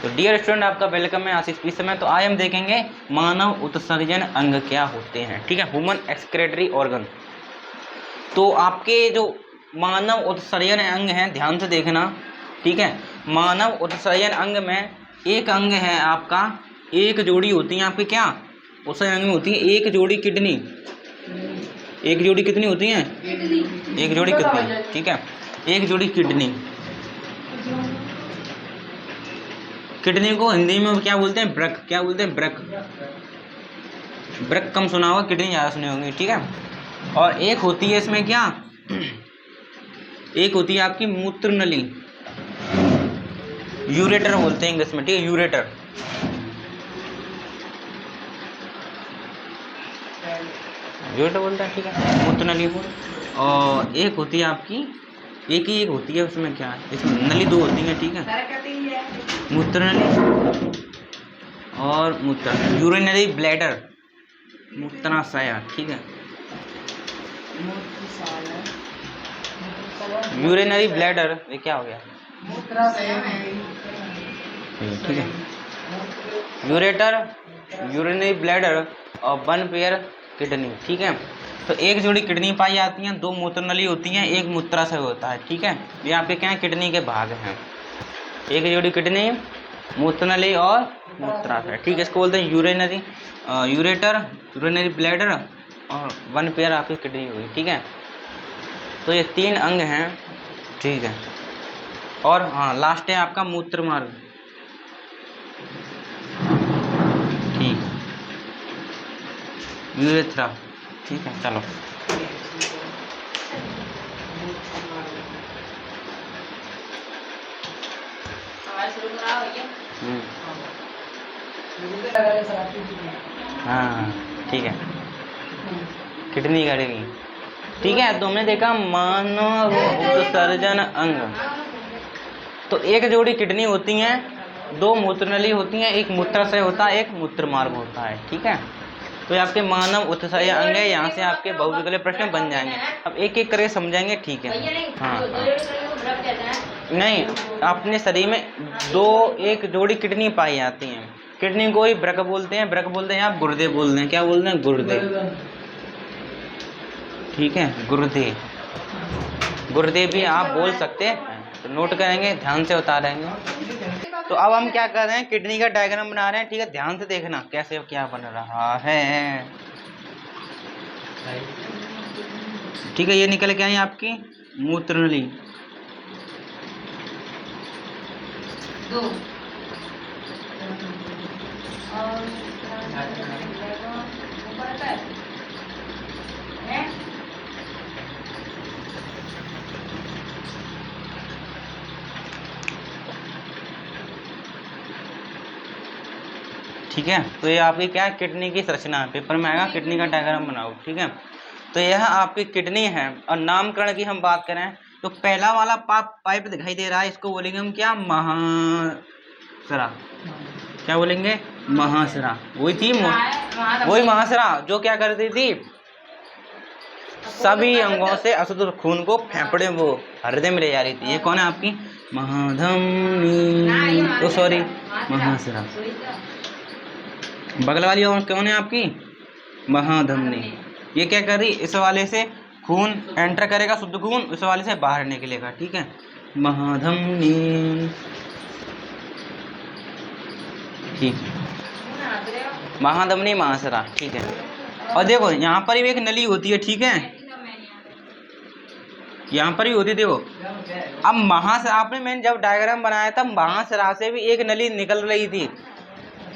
तो dear student, आपका welcome है आशीष पी समय। तो आज हम देखेंगे मानव उत्सर्जन अंग क्या होते हैं। ठीक है, ह्यूमन एक्सक्रीटरी ऑर्गन। तो आपके जो मानव उत्सर्जन अंग हैं, ध्यान से देखना। ठीक है, मानव उत्सर्जन अंग में एक अंग है आपका, एक जोड़ी होती है आपके क्या उत्सर्जन अंग में होती है एक जोड़ी किडनी। एक जोड़ी कितनी होती है? एक जोड़ी किडनी। ठीक है, एक जोड़ी किडनी। किडनी को हिंदी में क्या बोलते हैं? ब्रक। क्या बोलते हैं? ब्रक। ब्रक कम सुना होगा, किडनी ज़्यादा सुनी होगी। ठीक है, और एक होती है इसमें क्या, एक होती है आपकी मूत्र नली, यूरेटर बोलते हैं इंग्लिश में। ठीक है, यूरेटर। यूरेटर बोलते हैं। ठीक है, मूत्र नली। और एक होती है आपकी, एक होती है उसमें क्या, इसमें नली दो होती हैं। ठीक है, मूत्र नली और मूत्र, यूरिनरी ब्लैडर, मूत्राशय। ठीक है, यूरिनरी ब्लैडर, ये क्या हो गया? ठीक है, यूरेटर, यूरिनरी ब्लैडर और वन पेयर किडनी। ठीक है, तो एक जोड़ी किडनी पाई जाती हैं, दो मूत्रनली होती हैं, एक मूत्राशय होता है। ठीक है, ये आपके क्या है? किडनी के भाग हैं। एक जोड़ी किडनी, मूत्रनली और मूत्राशय। ठीक है, इसको बोलते हैं यूरिनरी यूरेटर, यूरिनरी ब्लैडर और वन पेयर आपकी किडनी हुई। ठीक है, तो ये तीन अंग हैं। ठीक है, और हाँ, लास्ट है आपका मूत्र मार्ग। ठीक, यूरेथ्रा। ठीक है, चलो हाँ, ठीक है, किडनी करेगी। ठीक है, तो हमने देखा मानव उत्सर्जन अंग। तो एक जोड़ी किडनी होती हैं, दो मूत्रनली होती हैं, एक मूत्राशय होता है, एक मूत्र मार्ग होता है। ठीक है, तो ये आपके मानव उत्सर्जन अंग है। यहाँ से आपके बहुविकल्पीय प्रश्न बन जाएंगे। अब एक एक करके समझाएंगे। ठीक है, हाँ, नहीं, अपने शरीर में दो, एक जोड़ी किडनी पाई जाती हैं। किडनी को ही ब्रक बोलते हैं। ब्रक बोलते हैं, आप गुर्दे बोलते हैं। क्या बोलते हैं? गुर्दे। ठीक है, गुर्दे, गुर्दे भी आप बोल सकते हैं। तो नोट करेंगे, ध्यान से उतारेंगे। तो अब हम क्या कर रहे हैं? किडनी का डायग्राम बना रहे हैं। ठीक है, ध्यान से देखना कैसे क्या बन रहा है। ठीक है, ये निकल के आई आपकी मूत्रनली। ठीक है, तो ये आपकी क्या है? किडनी की संरचना है। पेपर में आएगा किडनी का डायग्राम बनाओ। ठीक है, तो यह आपकी किडनी है। और नामकरण की हम बात करें तो पहला वाला पाइप दिखाई दे रहा है, इसको बोलेंगे हम क्या? महासरा। क्या बोलेंगे? महासरा। वही थी, वही महासरा जो क्या करती थी? सभी अंगों से अशुद्ध खून को फेफड़े वो हृदय में ले जा रही थी। ये कौन है आपकी? महाधमनी, सॉरी, महासरा। बगल वाली और कौन है आपकी? महाधमनी। ये क्या कर रही? इस वाले से खून एंटर करेगा, शुद्ध खून इस वाले से बाहर निकलेगा। ठीक है, महाधमनी। ठीक, महाधमनी, महासरा। ठीक है, और देखो यहाँ पर भी एक नली होती है। ठीक है, यहाँ पर भी होती है। देखो, अब महासरा, आपने मैंने जब डायग्राम बनाया था, महासरा से भी एक नली निकल रही थी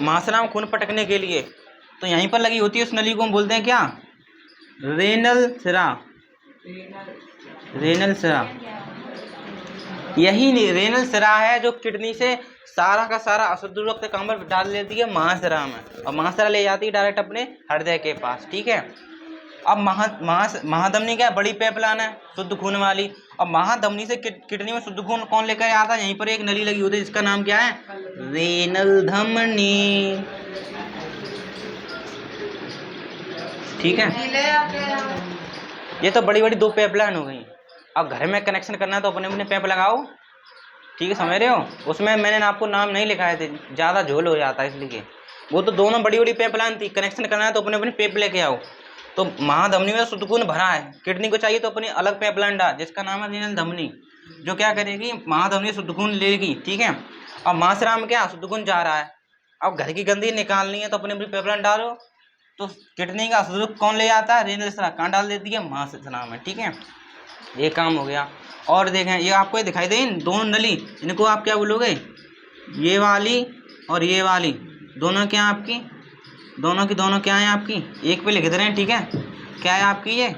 महासरा में खून पटकने के लिए। तो यहीं पर लगी होती है, उस नली को हम बोलते हैं क्या? रेनल सिरा। रेनल सिरा, यही रेनल सिरा है जो किडनी से सारा का सारा अशुद्ध रक्त कांबर डाल लेती है महासरा में, और महासरा ले जाती है डायरेक्ट अपने हृदय के पास। ठीक है, अब महाधमनी क्या? बड़ी पाइपलाइन है शुद्ध खून वाली, और महाधमनी से किडनी में शुद्ध खून कौन लेकर आता है? यहीं पर एक नली लगी होती है जिसका नाम क्या है? रेनल धमनी। ठीक है, ये तो बड़ी बड़ी दो पाइपलाइन हो गई। अब घर में कनेक्शन करना है तो अपने अपने पाइप लगाओ। ठीक है, समझ रहे हो। उसमें मैंने आपको नाम नहीं लिखाए थे, ज़्यादा झोल हो जाता है इसलिए। वो तो दोनों बड़ी बड़ी पाइपलाइन थी, कनेक्शन करना है तो अपने अपनी पाइप लेके आओ। तो महाधमनी में शुद्धकून भरा है, किडनी को चाहिए तो अपनी अलग पाइपलाइन डाल, जिसका नाम है रीनल धमनी, जो क्या करेगी, महाधमनी शुद्धकून लेगी। ठीक है, अब मासराम क्या शुद्धकून जा रहा है, अब घर की गंदगी निकालनी है तो अपनी अपनी पाइपलाइन डालो। तो किडनी का शुद्ध कौन ले जाता है, रीनल स्राव कहाँ डाल देती है, मासराम में। ठीक है, ये काम हो गया। और देखें, ये आपको दिखाई दे दोनों नली, इनको आप क्या बोलोगे, ये वाली और ये वाली, दोनों क्या है आपकी, दोनों की दोनों क्या है आपकी, एक पे लिख दे रहे हैं। ठीक है, क्या है आपकी, ये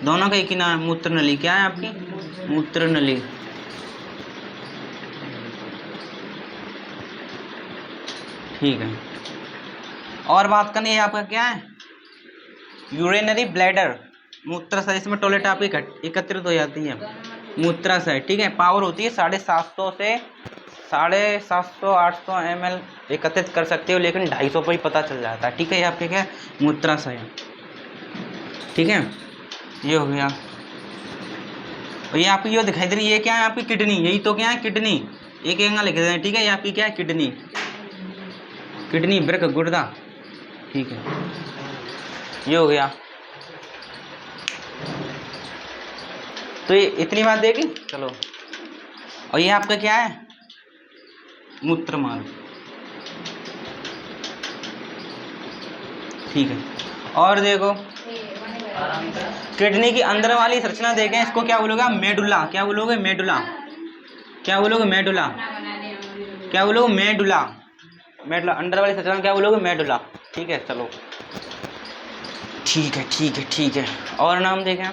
दोनों का एक ही नाम है, मूत्र नली। क्या है आपकी, मूत्र नली। ठीक है, और बात करनी है आपका क्या है, यूरिनरी ब्लैडर, मूत्राशय। इसमें टॉयलेट आपकी एकत्रित हो जाती है, मूत्राशय। ठीक है, पावर होती है 750 से 750 800 ml एकत्रित कर सकते हो, लेकिन 250 पर ही पता चल जाता है। ठीक है, ये आपके क्या है, मूत्राशय। ठीक है, ये हो गया। और ये आपकी जो दिखाई दे रही है, ये क्या है आपकी किडनी, यही तो क्या है किडनी, एक एंगल लिख देते हैं। ठीक है, ये आपकी क्या है किडनी, किडनी वृक्क गुर्दा। ठीक है, ये हो गया। तो ये इतनी बात देगी, चलो। और ये आपका क्या है, मूत्र मार्ग। ठीक है, और देखो किडनी की अंदर वाली संरचना देखें, इसको क्या बोलोगे, मेडुला। क्या बोलोगे, मेडुला। क्या बोलोगे, मेडुला। क्या बोलोगे, मेडुला। मेडुला, अंदर वाली संरचना क्या बोलोगे, मेडुला। ठीक है, चलो ठीक है ठीक है ठीक है। और नाम देखें,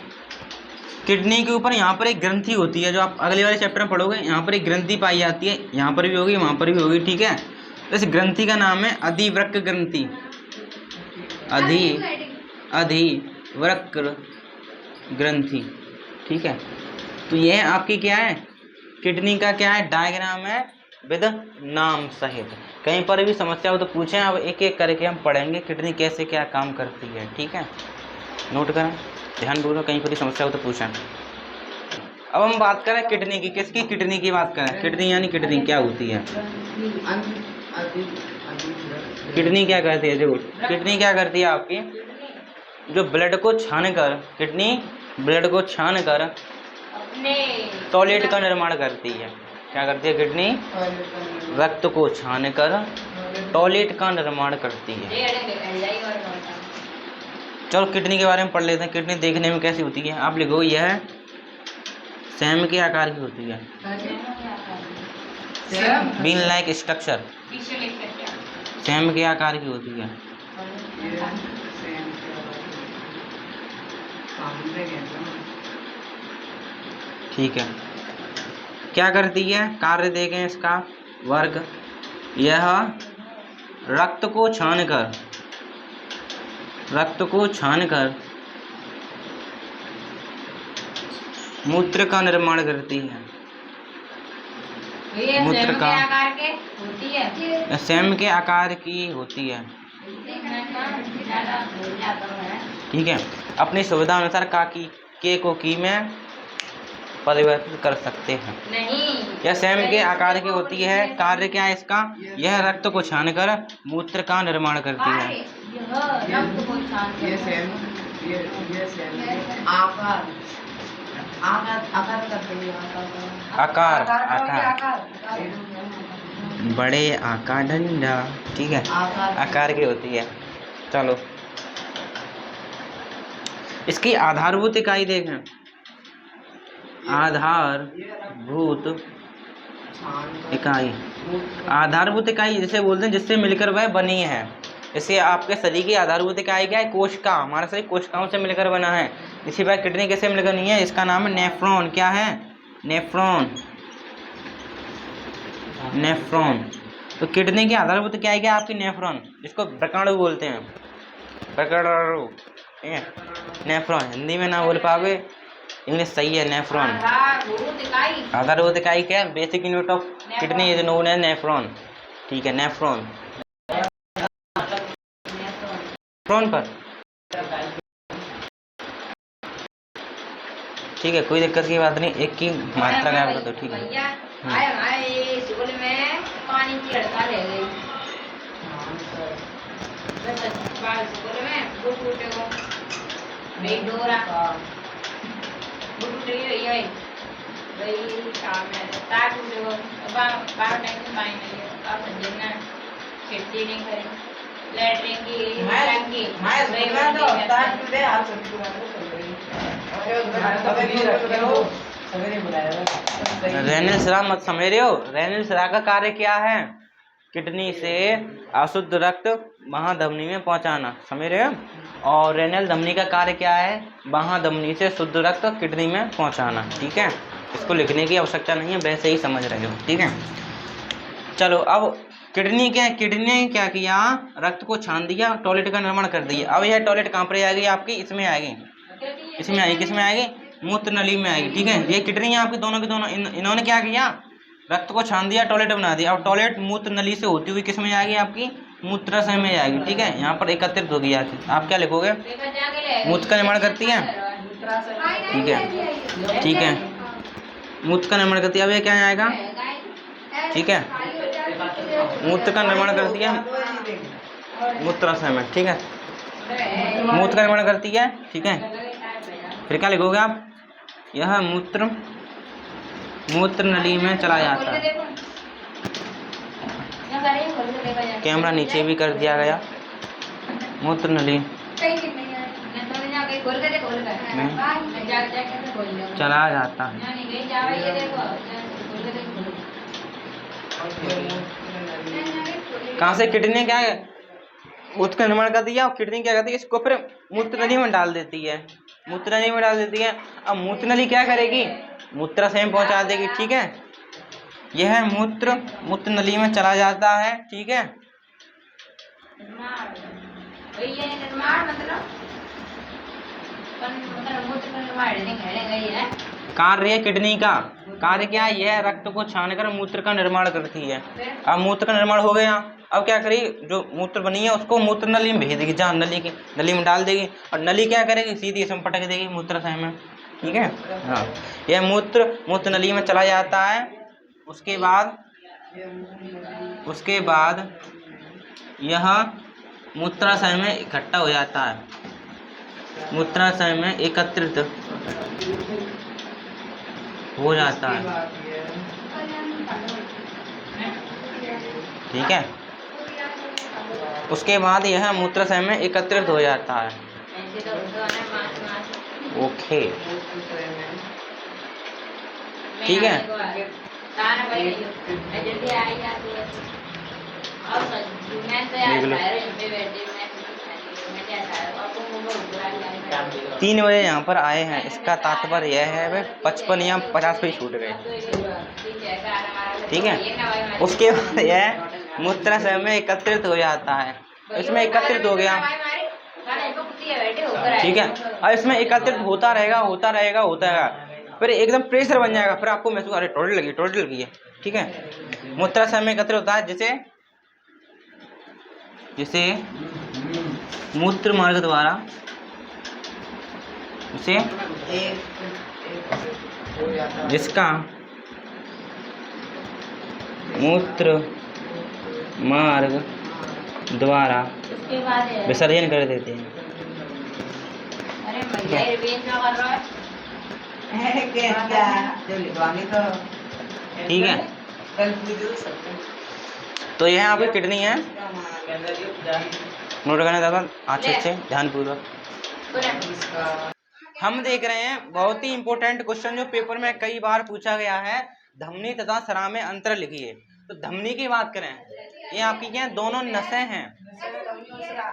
किडनी के ऊपर यहाँ पर एक ग्रंथि होती है, जो आप अगले वाले चैप्टर में पढ़ोगे। यहाँ पर एक ग्रंथि पाई जाती है, यहाँ पर भी होगी, वहाँ पर भी होगी। ठीक है, इस ग्रंथि का नाम है अधिवृक्क ग्रंथि, अधिवृक्क ग्रंथि। ठीक है, तो यह आपकी क्या है, किडनी का क्या है, डायग्राम है विद नाम सहित। कहीं पर भी समस्या हो तो पूछें, अब एक एक करके हम पढ़ेंगे किडनी कैसे क्या काम करती है। ठीक है, नोट करें, ध्यान बोलो, कहीं पर भी समस्या हो तो पूछें। अब हम बात करें किडनी की, किसकी, किडनी की बात करें। किडनी यानी किडनी क्या होती है, किडनी क्या करती है, देखो किडनी क्या करती है आपकी, जो ब्लड को छान कर, किडनी ब्लड को छान कर टॉयलेट का निर्माण करती है। क्या करती है किडनी, रक्त को छान कर टॉयलेट का निर्माण करती है। चलो किडनी के बारे में पढ़ लेते हैं। किडनी देखने में कैसी होती है, आप लिखो, यह सैम के आकार की होती है, बीन लाइक स्ट्रक्चर, सैम के आकार की होती है। ठीक है, क्या करती है, कार्य देखें इसका, वर्ग, यह रक्त को छानकर मूत्र का निर्माण करती है। मूत्र का आकार के होती है, सैम के आकार की होती है। ठीक है, अपनी सुविधा अनुसार के को की में परिवर्तित कर सकते हैं। नहीं, यह सैम के आकार की होती है। कार्य क्या है इसका, यह रक्त को छानकर मूत्र का निर्माण करती है। रक्त को आकार बड़े आकार डंडा। ठीक है, आकार की होती है। चलो इसकी आधारभूत इकाई देखें, आधारभूत इकाई, आधारभूत इकाई जिसे बोलते हैं जिससे मिलकर वह बनी है। इसे आपके शरीर की आधारभूत इकाई क्या है, कोशिका, हमारा शरीर कोशिकाओं से मिलकर बना है। इसी बार किडनी कैसे मिलकर नहीं है, इसका नाम है नेफ्रॉन। क्या है, नेफ्रॉन, नेफ्रॉन। तो किडनी की आधारभूत क्या है, क्या आपकी नेफ्रॉन, जिसको व्रकाणु बोलते हैं, व्रकाणु। ठीक है, नेफ्रॉन, हिंदी में ना बोल पाओगे, इंग्लिश सही है, नेफ्रॉन। आधारभूत इकाई क्या है, basic unit of kidney is known as nephron. ठीक है, नेफ्रॉन, नेफ्रॉन पर। ठीक है, कोई दिक्कत की बात नहीं, एक की मात्रा का तो ठीक है। आए हमारे स्कूल में पानी की लड़का ले गई स्कूल में बुक टूटे को भाई डोरा बुक टूटे भाई भाई काम में तार टूटे को बार टाइम से पानी नहीं है अब समझना खेती नहीं करें लैटरिन की टंकी भाई तो तार टूटे आप रेनिल सिरा मत समझ रहे हो। रेनिल सिरा का कार्य क्या है? किडनी से अशुद्ध रक्त महाधमनी में पहुंचाना, समझ रहे हो। और रेनल धमनी का कार्य क्या है? महाधमनी से शुद्ध रक्त किडनी में पहुंचाना। ठीक है, इसको लिखने की आवश्यकता नहीं है, वैसे ही समझ रहे हो। ठीक है, चलो अब किडनी ने क्या किया? रक्त को छान दिया, टॉयलेट का निर्माण कर दिया। अब यह टॉयलेट कहाँ पर आएगी आपकी? इसमें आएगी, इसमें आएगी, किसमें आएगी? मूत्र नली में आएगी। ठीक है, ये किडनी है आपकी दोनों की दोनों। इन्होंने क्या किया? रक्त को छान दिया, टॉयलेट बना दिया। अब टॉयलेट मूत्र नली से होती हुई किस में जाएगी? आपकी मूत्राशय में जाएगी। ठीक है, यहाँ पर एकत्रित होगी आके। आप क्या लिखोगे? मूत्र का निर्माण करती है। ठीक है, ठीक है, मूत्र का निर्माण करती है। अब ये क्या आएगा? ठीक है, मूत्र का निर्माण करती है मूत्राशय में। ठीक है, मूत्र का निर्माण करती है। ठीक है, फिर क्या लिखोगे आप? यह मूत्र नली में चला जाता है। कैमरा नीचे भी कर दिया गया। मूत्र नली चला जाता है। कहाँ से? किडनी क्या है? मूत्र का निर्माण कर दिया और किडनी क्या करती है? इसको फिर मूत्र नली में डाल देती है, मूत्र नली में डाल देती है। अब मूत्र नली क्या करेगी? मूत्राशय में पहुंचा देगी। ठीक है, यह मूत्र नली में चला जाता है। ठीक है, कार्य किडनी का कार्य क्या है? यह रक्त को छानकर मूत्र का निर्माण करती है। अब मूत्र का निर्माण हो गया, अब क्या करेगी? जो मूत्र बनी है उसको मूत्र नली में भेज देगी, जहाँ नली में डाल देगी। और नली क्या करेगी? सीधी इसमें पटक देगी मूत्राशय में। ठीक है, हाँ, यह मूत्र नली में चला जाता है। उसके बाद यह मूत्राशय में इकट्ठा हो जाता है, मूत्राशय में एकत्रित हो जाता है। ठीक है, उसके बाद यह मूत्राशय में एकत्रित हो जाता है। ओके, ठीक है, देख लो 3 बजे यहाँ पर आए हैं। इसका तात्पर्य यह है वे 55 या 50 पे छूट गए। ठीक है, उसके बाद यह मूत्राशय में एकत्रित हो जाता है। इसमें एकत्रित हो गया। ठीक है, और इसमें एकत्रित होता रहेगा, फिर एकदम प्रेशर बन जाएगा। फिर आपको महसूस, अरे टोटल लगी है। ठीक है, मूत्राशय में एकत्रित होता है जिसे मूत्र मार्ग द्वारा जिसका मूत्र मार्ग द्वारा विसर्जन कर देते हैं। ठीक है, तो यह आपकी किडनी है। नोट करना दादा अच्छे से ध्यानपूर्वक। हम देख रहे हैं बहुत ही इंपॉर्टेंट क्वेश्चन जो पेपर में कई बार पूछा गया है। धमनी तथा सरा में अंतर लिखिए। तो धमनी की बात करें, ये आपकी क्या है? दोनों नसें हैं।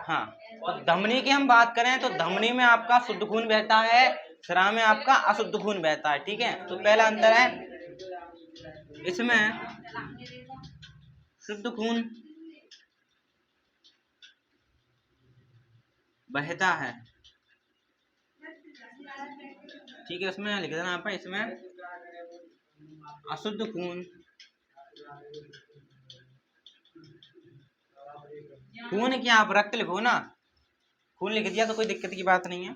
हाँ, तो धमनी की हम बात करें तो धमनी में आपका शुद्ध खून बहता है, सरा में आपका अशुद्ध खून बहता है। ठीक है, तो पहला अंतर है इसमें शुद्ध खून बहता है। ठीक है, उसमें लिख देना आप, इसमें अशुद्ध खून क्या? आप रक्त लिखो ना, खून लिख दिया तो कोई दिक्कत की बात नहीं है।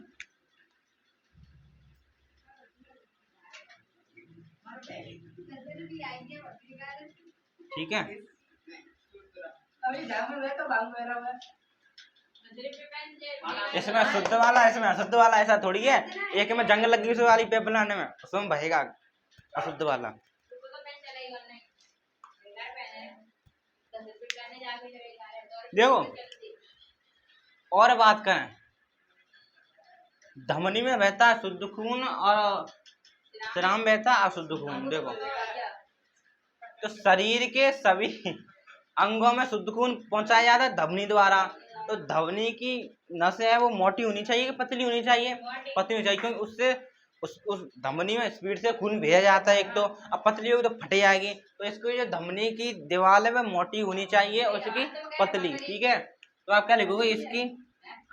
ठीक है। इसमें शुद्ध वाला, इसमें अशुद्ध वाला, ऐसा थोड़ी है। एक में जंग लगी उस वाली पेप बनाने में, उसमें बहेगा अशुद्ध वाला। देखो और बात करें, धमनी में बहता है शुद्ध खून और श्राव में बहता है अशुद्ध खून। देखो तो शरीर के सभी अंगों में शुद्ध खून पहुंचाया जाता है धमनी द्वारा। तो धमनी की नसें है वो मोटी होनी चाहिए कि पतली होनी चाहिए? पतली होनी चाहिए, क्योंकि उससे उस धमनी में स्पीड से खून भेजा जाता है एक तो। अब पतली होगी तो फट जाएगी। तो इसको जो धमनी की दीवार है वह मोटी होनी चाहिए और इसकी पतली। ठीक है, तो आप क्या लिखोगे? इसकी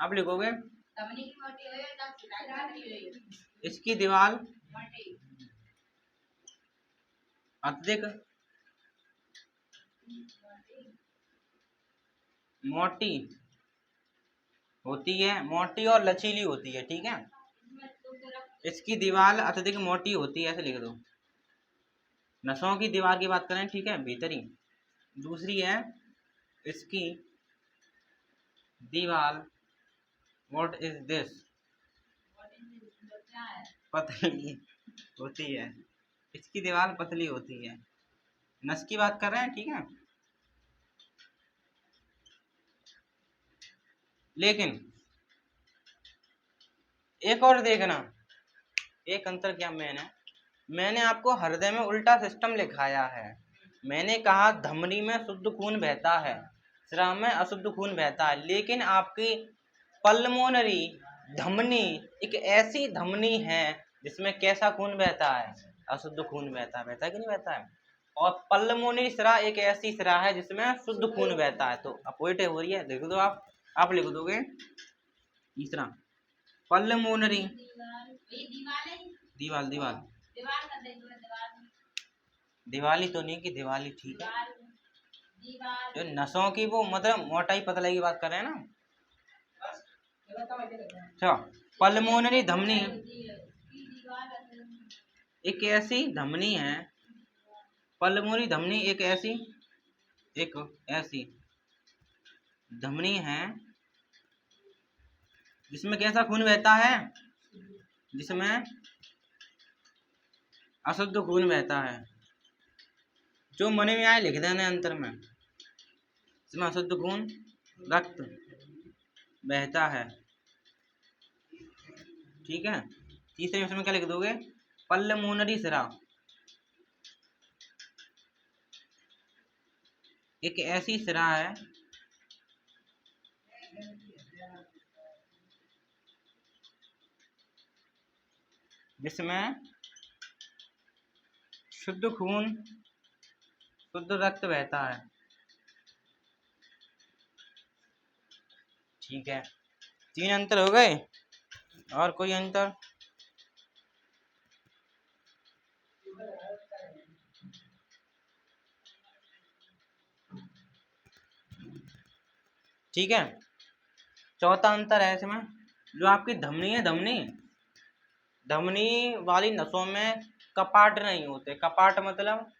आप लिखोगे इसकी दीवार अत्यधिक मोटी होती है, मोटी और लचीली होती है। ठीक है, इसकी दीवार अत्यधिक मोटी होती है, ऐसे लिख दो। नसों की दीवार की बात करें, ठीक है, भीतरी। दूसरी है इसकी दीवार, व्हाट इज दिस, पतली होती है। इसकी दीवार पतली होती है, नस की बात कर रहे हैं। ठीक है, लेकिन एक और देखना, एक अंतर क्या मैंने आपको हृदय में उल्टा सिस्टम लिखाया है। मैंने कहा धमनी में शुद्ध खून बहता है, श्राव में अशुद्ध खून बहता है, लेकिन आपकी पल्मोनरी धमनी एक ऐसी धमनी है जिसमें कैसा खून बहता है? अशुद्ध खून बहता है। बहता है कि नहीं बहता है? और पल्मोनरी सिरा एक ऐसी सिरा है जिसमें शुद्ध खून बहता है। तो अपोजिट हो रही है, देख दो आप लिख दोगे तीसरा पल्मोनरी दीवाल दिवाली तो नहीं कि दिवाली। ठीक है, जो नसों की वो मतलब मोटाई पतलाई की बात कर रहे हैं ना। अच्छा, पल्मोनरी धमनी एक ऐसी धमनी है, पल्मोनरी धमनी एक ऐसी धमनी है जिसमें कैसा खून बहता है? जिसमें अशुद्ध खून बहता है। जो मन में आए लिख देना अंतर में। इसमें अशुद्ध खून रक्त बहता है। ठीक है, तीसरे इसमें क्या लिख दोगे? पल्मोनरी सिरा एक ऐसी सिरा है जिसमें शुद्ध खून शुद्ध रक्त बहता है। ठीक है, 3 अंतर हो गए। और कोई अंतर? ठीक है, चौथा अंतर है इसमें, जो आपकी धमनी है, धमनी वाली नसों में कपाट नहीं होते। कपाट मतलब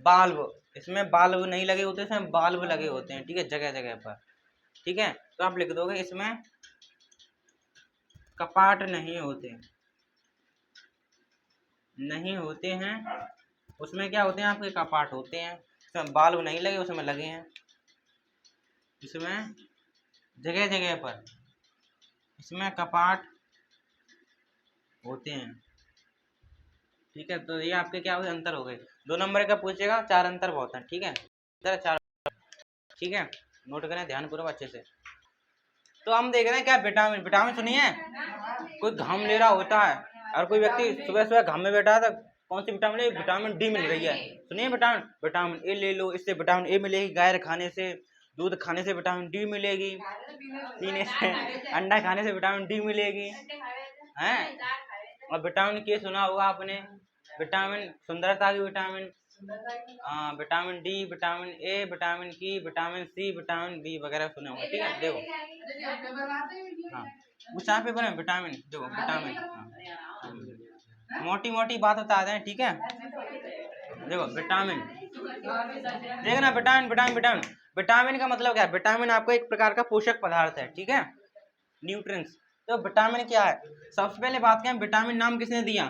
बाल्ब, इसमें बाल्ब नहीं लगे होते, इसमें बाल्ब लगे होते हैं। ठीक है, जगह जगह पर। ठीक है, तो आप लिख दोगे इसमें कपाट नहीं होते हैं। उसमें क्या होते हैं? आपके कपाट होते हैं। इसमें बाल्ब नहीं लगे, उसमें लगे हैं। इसमें जगह जगह पर इसमें कपाट होते हैं। ठीक है, तो ये आपके क्या हुए? अंतर हो गए। 2 नंबर का पूछेगा, 4 अंतर बहुत है। ठीक है, इधर 4। ठीक है, नोट करें ध्यान पूर्वक अच्छे से। तो हम देख रहे हैं क्या, विटामिन सुनिए। कोई घाम ले रहा होता है और कोई व्यक्ति सुबह सुबह घाम में बैठा था, कौन सी विटामिन ए? विटामिन डी मिल रही है। सुनिए, विटामिन ए ले लो, इससे विटामिन ए मिलेगी। गाय खाने से, दूध खाने से विटामिन डी मिलेगी। पीने से, अंडा खाने से विटामिन डी मिलेगी हैं। और विटामिन के सुना होगा आपने, विटामिन सुंदरता की vitamin, vitamin D, vitamin A, vitamin की, विटामिन सी, विटामिन बी वगैरह सुने होंगे। ठीक है, देखो हाँ, उस यहाँ पेपर में विटामिन, देखो विटामिन, मोटी मोटी बात बता दें। ठीक है, देखो विटामिन, देखना विटामिन विटामिन विटामिन, विटामिन का मतलब क्या है? विटामिन आपको एक प्रकार का पोषक पदार्थ है, ठीक है, न्यूट्रिएंट्स। तो विटामिन क्या है? सबसे पहले बात करें विटामिन नाम किसने दिया,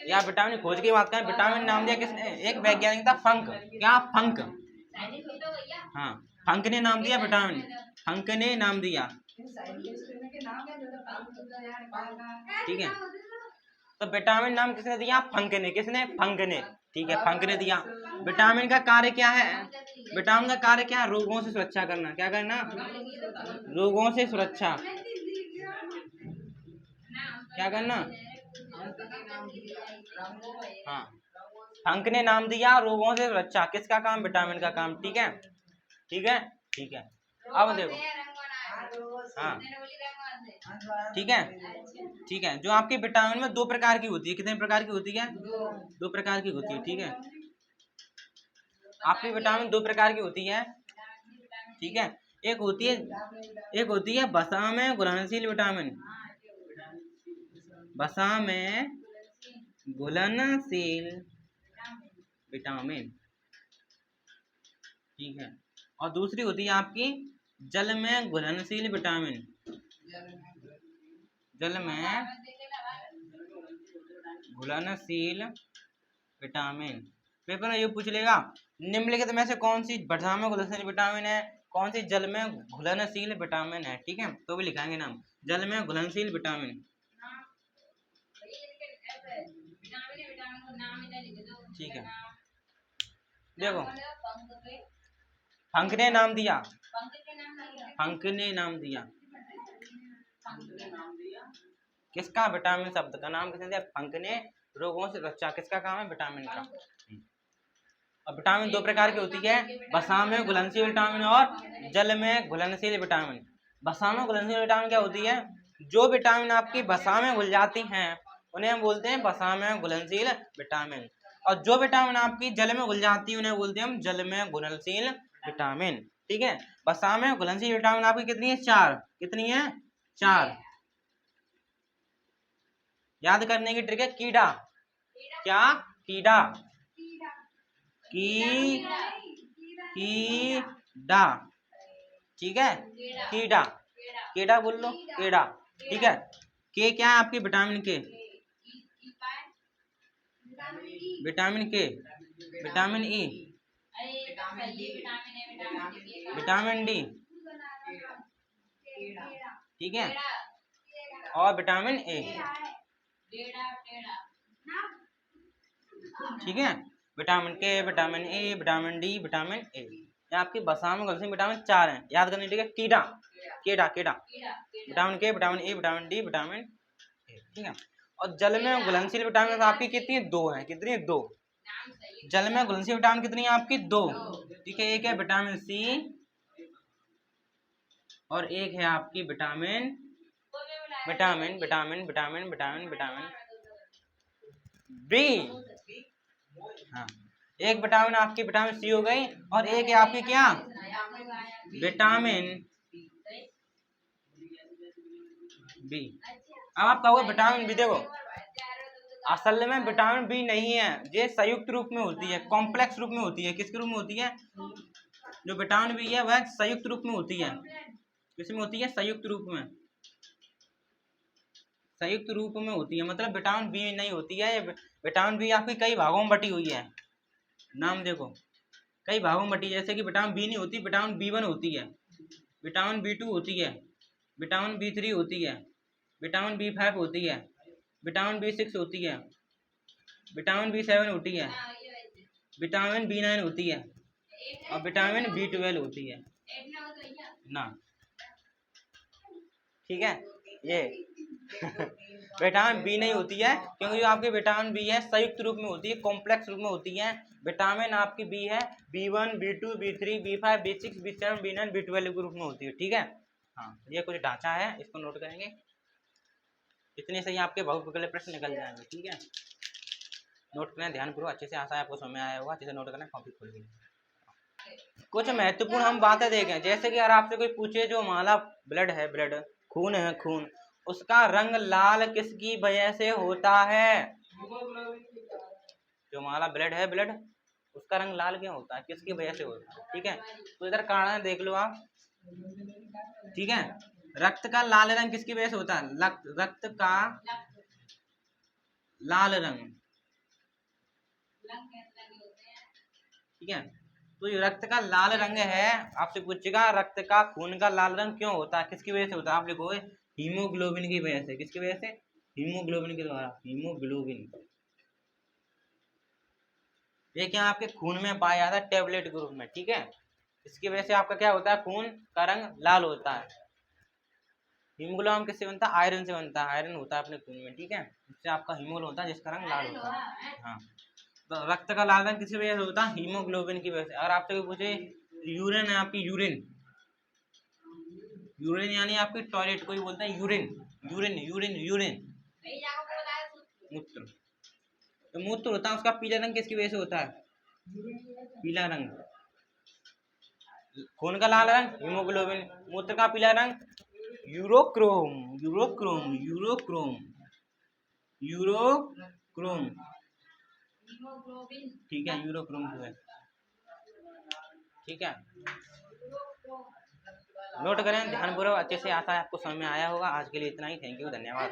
या विटामिन खोज की बात करें, विटामिन नाम दिया किसने? एक वैज्ञानिक था फंक। क्या? फंक। हाँ, फंक ने नाम दिया विटामिन, फंक ने नाम दिया, ठीक है। तो विटामिन नाम किसने दिया? फंक ने। किसने? फंक ने, ठीक है, फंक ने दिया। विटामिन का कार्य क्या है? विटामिन का कार्य क्या है? रोगों से सुरक्षा करना। क्या करना? रोगों से सुरक्षा। क्या करना? हाँ, फंक ने नाम दिया रोगों से सुरक्षा। किसका काम? विटामिन का काम, ठीक है, ठीक है, ठीक है। अब देखो, हाँ, ठीक है, ठीक है। जो आपके विटामिन में दो प्रकार की होती है, कितने प्रकार की होती है? दो प्रकार की होती है, ठीक है। आपकी विटामिन दो प्रकार की होती है, ठीक है। एक होती है वसा में घुलनशील विटामिन, वसा में घुलनशील विटामिन, ठीक है। और दूसरी होती है आपकी जल में घुलनशील विटामिन, जल में घुलनशील विटामिन। पेपर में ये पूछ लेगा निम्नलिखित में से कौन सी वसा में घुलनशील विटामिन है, कौन सी जल में घुलनशील विटामिन है, ठीक है। तो भी लिखाएंगे नाम, जल में घुलनशील विटामिन, ठीक है। देखो फंक ने नाम दिया, फंक ने नाम दिया किसका? विटामिन शब्द का नाम किसने दिया? फंक ने। रोगों से रक्षा किसका काम है? विटामिन का। और विटामिन दो प्रकार की होती है, वसा में घुलनशील विटामिन और जल में घुलनशील विटामिन। वसा में घुलनशील विटामिन क्या होती है? जो विटामिन आपकी वसा में घुल जाती हैं उन्हें हम बोलते हैं वसा में घुलनशील विटामिन, और जो विटामिन आपकी जल में घुल जाती है उन्हें बोलते हैं हम जल में घुलनशील विटामिन, ठीक है। वसा में घुलनशील विटामिन आपकी कितनी है? 4। कितनी है? 4। याद करने की ट्रिक है कीड़ा। क्या? कीड़ा, कीड़ा, ठीक है, कीड़ा, कीड़ा बोल लो, कीड़ा, ठीक है। के क्या है आपकी? विटामिन के, विटामिन के, विटामिन ई, विटामिन डी, ठीक है, और विटामिन ए, ठीक है। विटामिन के, vitamin A, vitamin D, vitamin A, ये आपकी वसा में घुलनशील विटामिन 4 हैं। याद करनी, ठीक है। कीड़ा, कीड़ा, कीड़ा, विटामिन के, vitamin A, vitamin D, vitamin A, ठीक है। और जल में घुलनशील विटामिन आपकी कितनी है? 2 है। कितनी है? 2। जल में घुलनशील विटामिन कितनी है आपकी? 2, ठीक है। एक है विटामिन सी और एक है आपकी vitamin vitamin vitamin vitamin vitamin vitamin B. हाँ, एक विटामिन आपकी विटामिन सी हो गई और एक है आपकी क्या? Vitamin B. अब आप कहोगे विटामिन बी, देखो असल में विटामिन बी नहीं है, ये संयुक्त रूप में होती है, कॉम्प्लेक्स रूप में होती है। किसके रूप में होती है? जो विटामिन बी है वह संयुक्त रूप में होती है। किसमें होती है? संयुक्त रूप में, संयुक्त रूप में होती है, मतलब विटामिन बी नहीं होती है। विटामिन बी आपकी कई भागों में बटी हुई है। नाम देखो, कई भागों में बटी, जैसे कि विटामिन बी नहीं होती, विटामिन बी1 होती है, विटामिन बी2 होती है, विटामिन बी3 होती है, विटामिन बी5 होती है, विटामिन बी6 होती है, विटामिन बी7 होती है, विटामिन बी9 होती है और विटामिन बी12 होती है ना, ठीक है। ये विटामिन बी नहीं होती है, क्योंकि जो आपकी विटामिन बी है संयुक्त रूप में होती है, कॉम्प्लेक्स रूप में होती है। विटामिन आपकी बी है B1, बी2, B3, B5, B6, बी7, बी9, B12 के रूप में होती है, ठीक है। हाँ, ये कुछ ढांचा है, इसको नोट करेंगे। इतने से ही आपके बहुत अगले प्रश्न निकल जाएंगे, ठीक है। नोट करें, ध्यान करो अच्छे से, आशा है आपको समझ में आया होगा। अच्छे से नोट करें, कॉपी खोल के। कुछ महत्वपूर्ण हम बातें देखें, जैसे कि अगर आपसे कोई पूछे जो हमारा ब्लड है, ब्लड खून है, खून उसका रंग लाल किसकी वजह से होता है? जो हमारा ब्लड है, ब्लड उसका रंग लाल क्यों होता है, किसकी वजह से होता है, ठीक है। तो इधर कारण देख लो आप, ठीक है। रक्त का लाल रंग किसकी वजह से होता है, रक्त का लाल रंग, ठीक है। तो ये रक्त का लाल रंग है, आपसे पूछेगा रक्त का, खून का लाल रंग क्यों होता है, किसकी वजह से होता है, आप लिखोगे हीमोग्लोबिन की वजह से। किसकी वजह से, हीमोग्लोबिन के द्वारा, हीमोग्लोबिन। ये क्या आपके खून में पाया जाता है टेबलेट ग्रुप में, ठीक है। इसकी वजह से आपका क्या होता है, खून का रंग लाल होता है। हीमोग्लोबिन किससे बनता है, आयरन से बनता है, आयरन होता है अपने खून में, ठीक है। इससे आपका हीमोग्लोबिन होता है जिसका रंग लाल होता है। हाँ, तो रक्त का लाल रंग किसी वजह से होता है, हीमोग्लोबिन की वजह से। अगर आपसे पूछे यूरिन है आपकी, यूरिन, यूरिन यानी आपकी टॉयलेट, कोई बोलता है यूरिन, यूरिन यूरिन यूरिन मूत्र। तो मूत्र होता है, उसका पीला रंग किसकी वजह से होता है, पीला रंग। खून का लाल रंग हीमोग्लोबिन, मूत्र का पीला रंग यूरोक्रोम, यूरोक्रोम, यूरोक्रोम, यूरोक्रोम, ठीक है, यूरोक्रोम जो है, ठीक है। नोट करें ध्यानपूर्वक अच्छे से, आता है आपको समझ में आया होगा। आज के लिए इतना ही, थैंक यू, धन्यवाद।